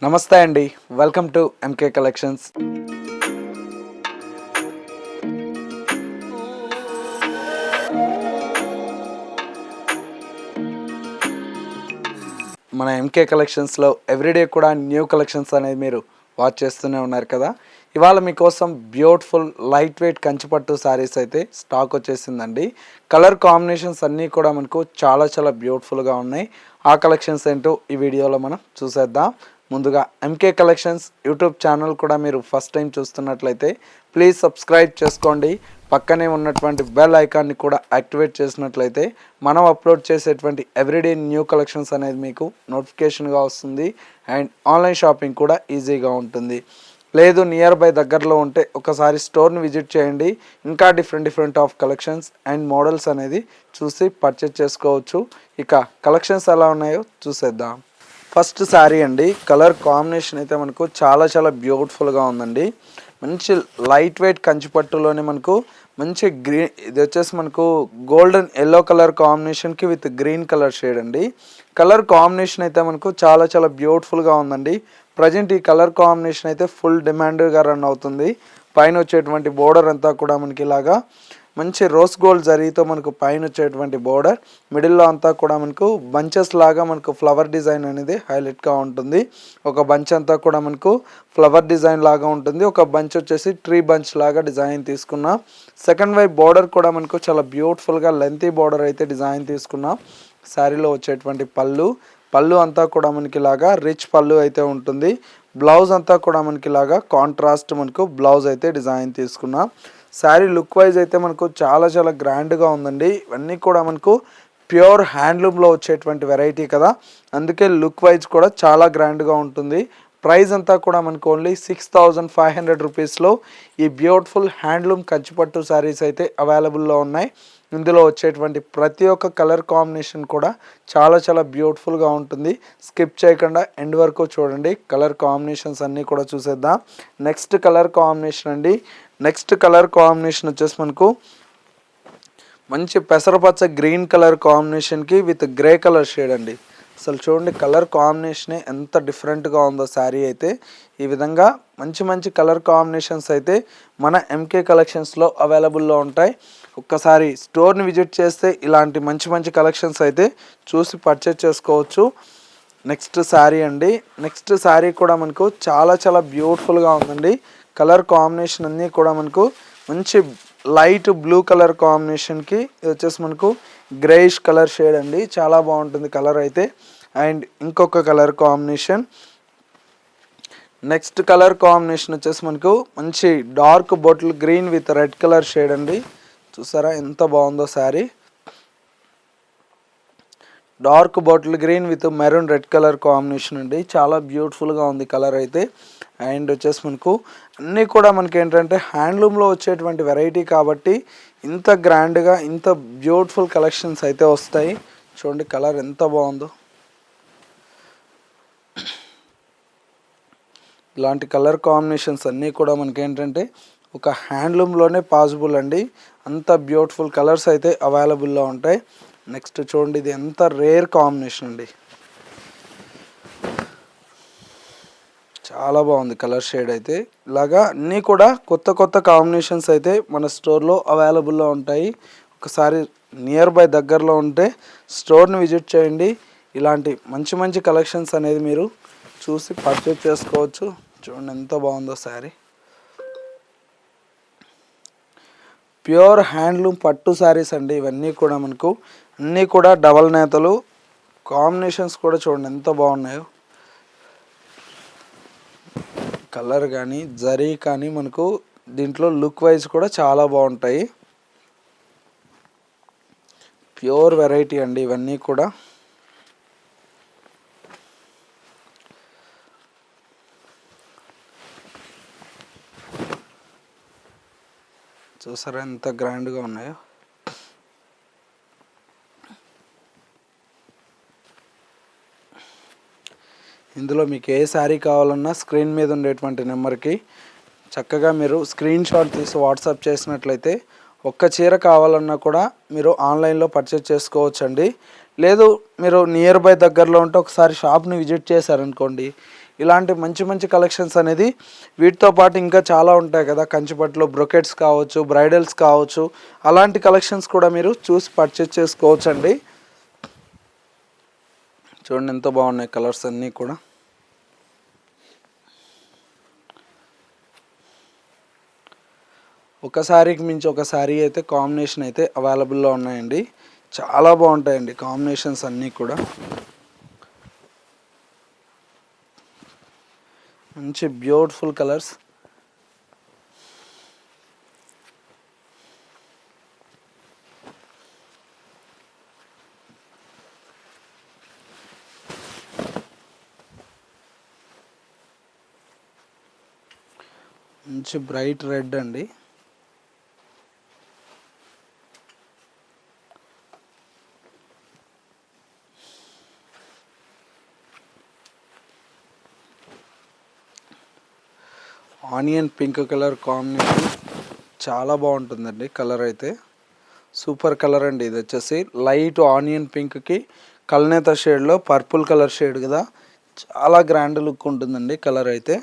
నమస్తే అండి, welcome to MK collections. మన ఎంకే కలెక్షన్స్లో ఎవ్రీడే కూడా న్యూ కలెక్షన్స్ అనేది మీరు వాచ్ చేస్తూనే ఉన్నారు కదా. ఇవాళ మీకోసం బ్యూటిఫుల్ లైట్ వెయిట్ కంచిపట్టు శారీస్ అయితే స్టాక్ వచ్చేసిందండి. కలర్ కాంబినేషన్స్ అన్నీ కూడా మనకు చాలా బ్యూటిఫుల్గా ఉన్నాయి. ఆ కలెక్షన్స్ ఏంటో ఈ వీడియోలో మనం చూసేద్దాం. ముందుగా ఎంకే కలెక్షన్స్ యూట్యూబ్ ఛానల్ కూడా మీరు ఫస్ట్ టైం చూస్తున్నట్లయితే ప్లీజ్ సబ్స్క్రైబ్ చేసుకోండి. పక్కనే ఉన్నటువంటి బెల్ ఐకాన్ని కూడా యాక్టివేట్ చేసినట్లయితే మనం అప్లోడ్ చేసేటువంటి ఎవ్రీడే న్యూ కలెక్షన్స్ అనేది మీకు నోటిఫికేషన్గా వస్తుంది. అండ్ ఆన్లైన్ షాపింగ్ కూడా ఈజీగా ఉంటుంది. లేదు నియర్ బై దగ్గరలో ఉంటే ఒకసారి స్టోర్ని విజిట్ చేయండి. ఇంకా different of collections and models అనేది చూసి పర్చేజ్ చేసుకోవచ్చు. ఇక కలెక్షన్స్ ఎలా ఉన్నాయో చూసేద్దాం. ఫస్ట్ శారీ అండి, కలర్ కాంబినేషన్ అయితే మనకు చాలా బ్యూటిఫుల్గా ఉందండి. మంచి లైట్ వెయిట్ కంచిపట్టులోనే మనకు మంచి గ్రీన్, ఇది వచ్చేసి మనకు గోల్డెన్ ఎల్లో కలర్ కాంబినేషన్కి విత్ గ్రీన్ కలర్ షేడ్ అండి. కలర్ కాంబినేషన్ అయితే మనకు చాలా బ్యూటిఫుల్గా ఉందండి. ప్రజెంట్ ఈ కలర్ కాంబినేషన్ అయితే ఫుల్ డిమాండ్గా రన్ అవుతుంది. పైన వచ్చేటువంటి బోర్డర్ అంతా కూడా మనకి ఇలాగా మంచి రోస్ గోల్డ్ జరీతో మనకు పైన వచ్చేటువంటి బోర్డర్, మిడిల్లో అంతా కూడా మనకు బంచెస్ లాగా మనకు ఫ్లవర్ డిజైన్ అనేది హైలైట్గా ఉంటుంది. ఒక బంచ్ అంతా కూడా మనకు ఫ్లవర్ డిజైన్ లాగా ఉంటుంది. ఒక బంచ్ వచ్చేసి ట్రీ బంచ్ లాగా డిజైన్ తీసుకున్నాం. సెకండ్ వైపు బోర్డర్ కూడా మనకు చాలా బ్యూటిఫుల్గా లెంతీ బోర్డర్ అయితే డిజైన్ తీసుకున్నాం. శారీలో వచ్చేటువంటి పళ్ళు అంతా కూడా మనకి ఇలాగా రిచ్ పళ్ళు అయితే ఉంటుంది. బ్లౌజ్ అంతా కూడా మనకి ఇలాగా కాంట్రాస్ట్ మనకు బ్లౌజ్ అయితే డిజైన్ తీసుకున్నాం. శారీ లుక్ వైజ్ అయితే మనకు చాలా గ్రాండ్గా ఉందండి. ఇవన్నీ కూడా మనకు ప్యూర్ హ్యాండ్లూమ్లో వచ్చేటువంటి వెరైటీ కదా, అందుకే లుక్ వైజ్ కూడా చాలా గ్రాండ్గా ఉంటుంది. ప్రైస్ అంతా కూడా మనకు ఓన్లీ 6500 రూపీస్లో ఈ బ్యూటిఫుల్ హ్యాండ్లూమ్ కంచిపట్టు శారీస్ అయితే అవైలబుల్లో ఉన్నాయి. ఇందులో వచ్చేటువంటి ప్రతి ఒక్క కలర్ కాంబినేషన్ కూడా చాలా బ్యూటిఫుల్గా ఉంటుంది. స్కిప్ చేయకుండా ఎండ్ వరకు చూడండి. కలర్ కాంబినేషన్స్ అన్నీ కూడా చూసేద్దాం. నెక్స్ట్ కలర్ కాంబినేషన్ అండి, నెక్స్ట్ కలర్ కాంబినేషన్ వచ్చేసి మనకు మంచి పెసరపచ్చ గ్రీన్ కలర్ కాంబినేషన్కి విత్ గ్రే కలర్ షేడ్ అండి. అసలు చూడండి కలర్ కాంబినేషనే ఎంత డిఫరెంట్గా ఉందో. శారీ అయితే ఈ విధంగా మంచి కలర్ కాంబినేషన్స్ అయితే మన ఎంకే కలెక్షన్స్లో అవైలబుల్లో ఉంటాయి. ఒక్కసారి స్టోర్ని విజిట్ చేస్తే ఇలాంటి మంచి కలెక్షన్స్ అయితే చూసి పర్చేజ్ చేసుకోవచ్చు. నెక్స్ట్ శారీ అండి, నెక్స్ట్ శారీ కూడా మనకు చాలా బ్యూటిఫుల్గా ఉందండి. కలర్ కాంబినేషన్ అన్నీ కూడా మనకు మంచి లైట్ బ్లూ కలర్ కాంబినేషన్కి ఇది వచ్చేసి మనకు గ్రేయిష్ కలర్ షేడ్ అండి. చాలా బాగుంటుంది కలర్ అయితే. అండ్ ఇంకొక colour combination, next colour combination వచ్చేసి మనకు మంచి dark bottle green with red colour shade అండి. చూసారా ఎంత బాగుందో sari. Dark bottle green with maroon red colour combination అండి. చాలా బ్యూటిఫుల్గా ఉంది కలర్ అయితే. అండ్ వచ్చేసి మనకు అన్నీ కూడా మనకి ఏంటంటే హ్యాండ్లూమ్లో వచ్చేటువంటి వెరైటీ కాబట్టి ఇంత గ్రాండ్గా ఇంత బ్యూటిఫుల్ కలెక్షన్స్ అయితే వస్తాయి. చూడండి కలర్ ఎంత బాగుందో. ఇలాంటి కలర్ కాంబినేషన్స్ అన్నీ కూడా మనకి ఏంటంటే ఒక హ్యాండ్లూమ్లోనే పాసిబుల్ అండి. అంత బ్యూటిఫుల్ కలర్స్ అయితే అవైలబుల్లో ఉంటాయి. నెక్స్ట్ చూడండి ఇది ఎంత రేర్ కాంబినేషన్ అండి, చాలా బాగుంది కలర్ షేడ్ అయితే. ఇలాగా అన్నీ కూడా కొత్త కాంబినేషన్స్ అయితే మన స్టోర్లో అవైలబుల్లో ఉంటాయి. ఒకసారి నియర్ బై దగ్గరలో ఉంటే స్టోర్ని విజిట్ చేయండి. ఇలాంటి మంచి కలెక్షన్స్ అనేది మీరు చూసి పర్చేజ్ చేసుకోవచ్చు. చూడండి ఎంత బాగుందో శారీ. ప్యూర్ హ్యాండ్లూమ్ పట్టు శారీస్ అండి ఇవన్నీ కూడా మనకు. అన్నీ కూడా డబల్ నేతలు. కాంబినేషన్స్ కూడా చూడండి ఎంత బాగున్నాయో. కలర్ కానీ జరీ కానీ మనకు దీంట్లో లుక్ వైజ్ కూడా చాలా బాగుంటాయి. ప్యూర్ వెరైటీ అండి ఇవన్నీ కూడా. చూసారా ఎంత గ్రాండ్గా ఉన్నాయో. ఇందులో మీకు ఏ శారీ కావాలన్నా స్క్రీన్ మీద ఉండేటువంటి నెంబర్కి చక్కగా మీరు స్క్రీన్ షాట్ తీసి వాట్సాప్ చేసినట్లయితే ఒక్క చీర కావాలన్నా కూడా మీరు ఆన్లైన్లో పర్చేజ్ చేసుకోవచ్చండి. లేదు మీరు నియర్ బై దగ్గరలో ఉంటే ఒకసారి షాప్ని విజిట్ చేశారనుకోండి, ఇలాంటి మంచి మంచి కలెక్షన్స్ అనేది వీటితో పాటు ఇంకా చాలా ఉంటాయి కదా, కంచిపట్టులో బ్రొకెట్స్ కావచ్చు, బ్రైడల్స్ కావచ్చు, అలాంటి కలెక్షన్స్ కూడా మీరు చూసి పర్చేస్ చేసుకోవచ్చు అండి. చూడండి ఎంత బాగున్నాయి కలర్స్ అన్నీ కూడా. ఒక శారీకి మించి ఒక శారీ అయితే కాంబినేషన్ అయితే అవైలబుల్లో ఉన్నాయండి. చాలా బాగుంటాయండి కాంబినేషన్స్ అన్నీ కూడా. మంచి బ్యూటిఫుల్ కలర్స్. మంచి బ్రైట్ రెడ్ అండి. ఆనియన్ పింక్ కలర్ కాంబినేషన్ చాలా బాగుంటుందండి. కలర్ అయితే సూపర్ కలర్ అండి. ఇది వచ్చేసి లైట్ ఆనియన్ పింక్కి కల్నేత షేడ్లో పర్పుల్ కలర్ షేడ్ కదా, చాలా గ్రాండ్ లుక్ ఉంటుందండి కలర్ అయితే.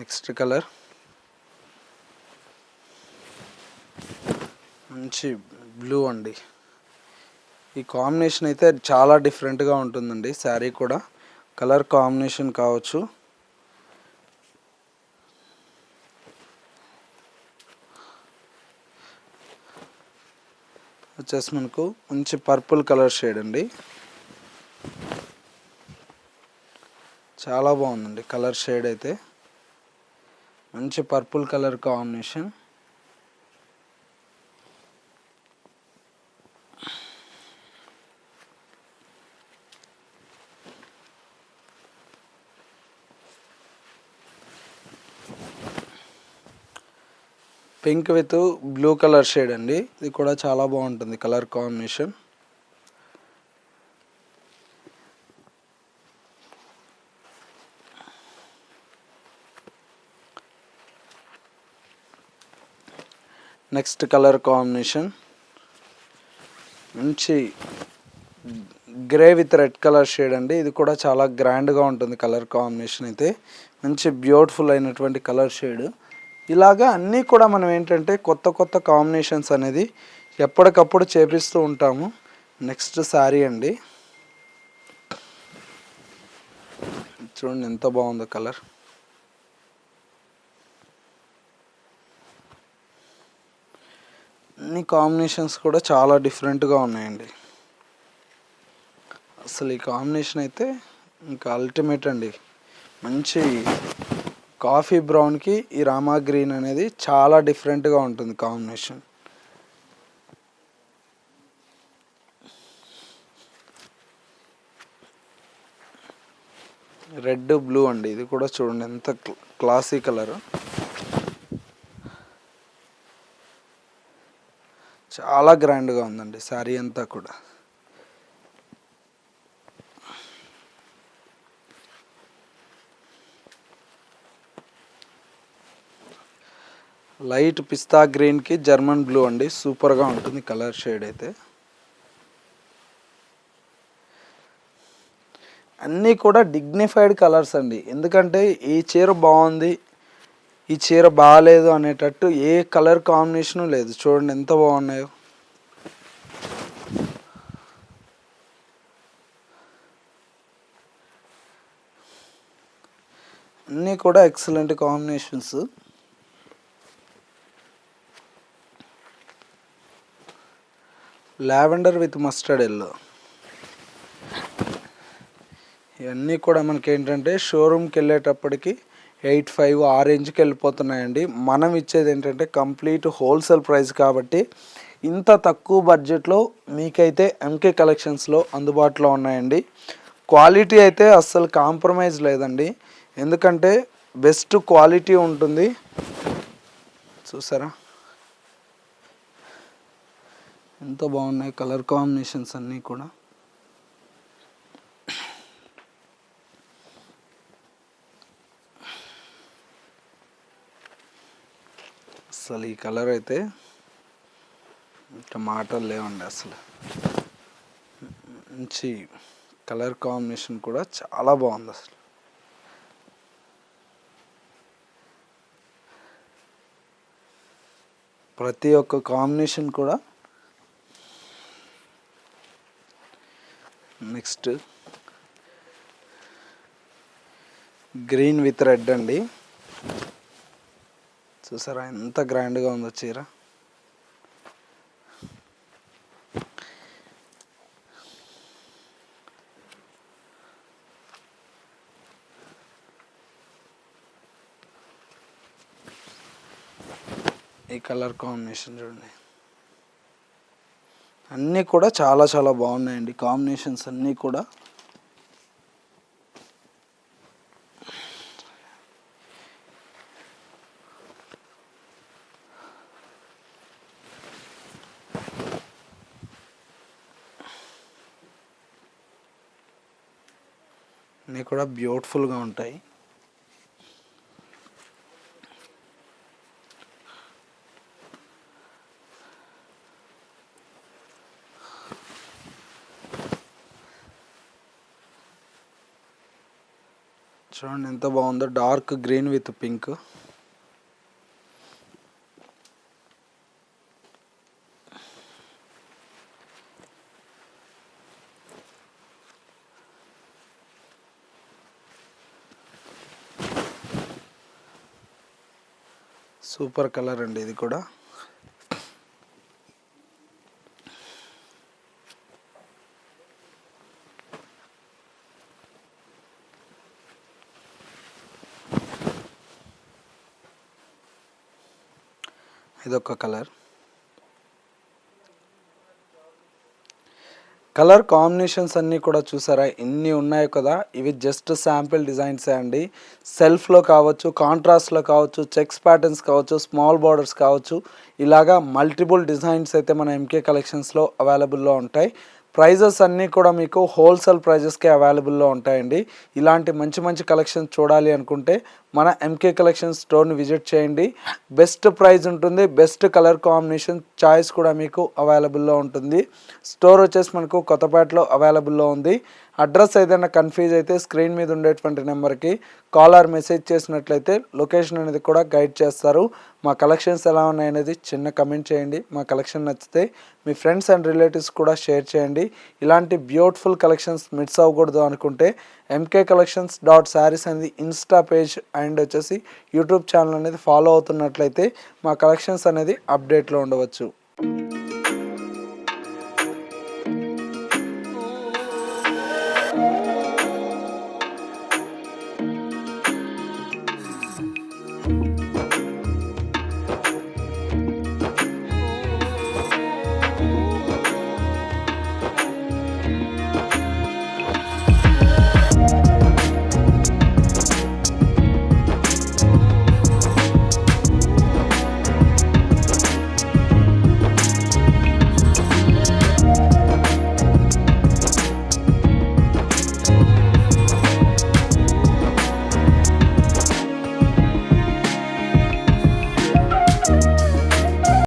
నెక్స్ట్ కలర్ మంచి బ్లూ అండి. ఈ కాంబినేషన్ అయితే చాలా డిఫరెంట్గా ఉంటుందండి శారీ కూడా. కలర్ కాంబినేషన్ కావచ్చు, వచ్చేసి మనకు మంచి పర్పుల్ కలర్ షేడ్ అండి. చాలా బాగుందండి కలర్ షేడ్ అయితే. మంచి purple colour combination. Pink with blue colour shade అండి. ఇది కూడా చాలా బాగుంటుంది colour combination. Next colour combination మంచి grey with red colour shade అండి. ఇది కూడా చాలా గ్రాండ్గా ఉంటుంది కలర్ కాంబినేషన్ అయితే. మంచి బ్యూటిఫుల్ అయినటువంటి కలర్ షేడ్. ఇలాగా అన్నీ కూడా మనం ఏంటంటే కొత్త కొత్త కాంబినేషన్స్ అనేది ఎప్పటికప్పుడు చేపిస్తూ ఉంటాము. నెక్స్ట్ శారీ అండి. చూడండి ఎంత బాగుందో కలర్. అన్ని కాంబినేషన్స్ కూడా చాలా డిఫరెంట్గా ఉన్నాయండి. అసలు ఈ కాంబినేషన్ అయితే ఇంకా అల్టిమేట్ అండి. మంచి కాఫీ బ్రౌన్కి ఈ రామా గ్రీన్ అనేది చాలా డిఫరెంట్గా ఉంటుంది కాంబినేషన్. రెడ్ బ్లూ అండి. ఇది కూడా చూడండి ఎంత క్లాసీ కలర్. చాలా గ్రాండ్గా ఉందండి శారీ అంతా కూడా. లైట్ పిస్తా గ్రీన్కి జర్మన్ బ్లూ అండి. సూపర్గా ఉంటుంది కలర్ షేడ్ అయితే. అన్నీ కూడా డిగ్నిఫైడ్ కలర్స్ అండి. ఎందుకంటే ఈ చీర బాగుంది, ఈ చీర బాగాలేదు అనేటట్టు ఏ కలర్ కాంబినేషను లేదు. చూడండి ఎంత బాగున్నాయో. అన్నీ కూడా excellent combinations. Lavender with mustard yellow. ఇవన్నీ కూడా మనకి ఏంటంటే షోరూమ్కి వెళ్ళేటప్పటికి 85 ఆ రేంజ్కి వెళ్ళిపోతున్నాయండి. మనం ఇచ్చేది ఏంటంటే కంప్లీట్ హోల్సేల్ ప్రైస్ కాబట్టి ఇంత తక్కువ బడ్జెట్లో మీకైతే ఎంకే కలెక్షన్స్లో అందుబాటులో ఉన్నాయండి. క్వాలిటీ అయితే అస్సలు కాంప్రమైజ్ లేదండి. ఎందుకంటే బెస్ట్ క్వాలిటీ ఉంటుంది. చూసారా ఎంత బాగున్నాయి కలర్ కాంబినేషన్స్ అన్నీ కూడా. అసలు ఈ కలర్ అయితే ఇంకా మాటలు లేవండి. అసలు మంచి కలర్ కాంబినేషన్ కూడా చాలా బాగుంది అసలు. ప్రతి ఒక్క కాంబినేషన్ కూడా. నెక్స్ట్ గ్రీన్ విత్ రెడ్ అండి. చూసారా ఎంత గ్రాండ్గా ఉందో చీర. ఈ కలర్ కాంబినేషన్ చూడండి, అన్నీ కూడా చాలా చాలా బాగున్నాయండి కాంబినేషన్స్ అన్నీ కూడా. అన్నీ కూడా బ్యూటిఫుల్గా ఉంటాయి. చూడండి ఎంత బాగుందో, dark green with pink. Super colour అండి ఇది కూడా. ఇదొక కలర్. కలర్ కాంబినేషన్స్ అన్నీ కూడా చూసారా ఎన్ని ఉన్నాయో కదా. ఇవి జస్ట్ శాంపిల్ డిజైన్సే అండి. సెల్ఫ్లో కావచ్చు, కాంట్రాస్ట్లో కావచ్చు, చెక్స్ ప్యాటర్న్స్ కావచ్చు, స్మాల్ బార్డర్స్ కావచ్చు, ఇలాగా మల్టిపుల్ డిజైన్స్ అయితే మన ఎంకే కలెక్షన్స్లో అవైలబుల్లో ఉంటాయి. ప్రైజెస్ అన్నీ కూడా మీకు హోల్సేల్ ప్రైజెస్కే అవైలబుల్లో ఉంటాయండి. ఇలాంటి మంచి మంచి కలెక్షన్స్ చూడాలి అనుకుంటే మన ఎంకే కలెక్షన్ స్టోర్ని విజిట్ చేయండి. బెస్ట్ ప్రైస్ ఉంటుంది, బెస్ట్ కలర్ కాంబినేషన్ చాయిస్ కూడా మీకు అవైలబుల్లో ఉంటుంది. స్టోర్ వచ్చేసి మనకు కొత్తపేటలో అవైలబుల్లో ఉంది. అడ్రస్ ఏదైనా కన్ఫ్యూజ్ అయితే స్క్రీన్ మీద ఉండేటువంటి నెంబర్కి కాల్ ఆర్ మెసేజ్ చేసినట్లయితే లొకేషన్ అనేది కూడా గైడ్ చేస్తారు. మా కలెక్షన్స్ ఎలా ఉన్నాయనేది చిన్న కమెంట్ చేయండి. మా కలెక్షన్ నచ్చితే మీ ఫ్రెండ్స్ అండ్ రిలేటివ్స్ కూడా షేర్ చేయండి. ఇలాంటి బ్యూటిఫుల్ కలెక్షన్స్ మిస్ అవ్వకూడదు అనుకుంటే mkcollections.sarees అనేది ఇన్స్టా పేజ్ అండ్ వచ్చేసి యూట్యూబ్ ఛానల్ అనేది ఫాలో అవుతున్నట్లయితే మా కలెక్షన్స్ అనేది అప్డేట్లో ఉండవచ్చు.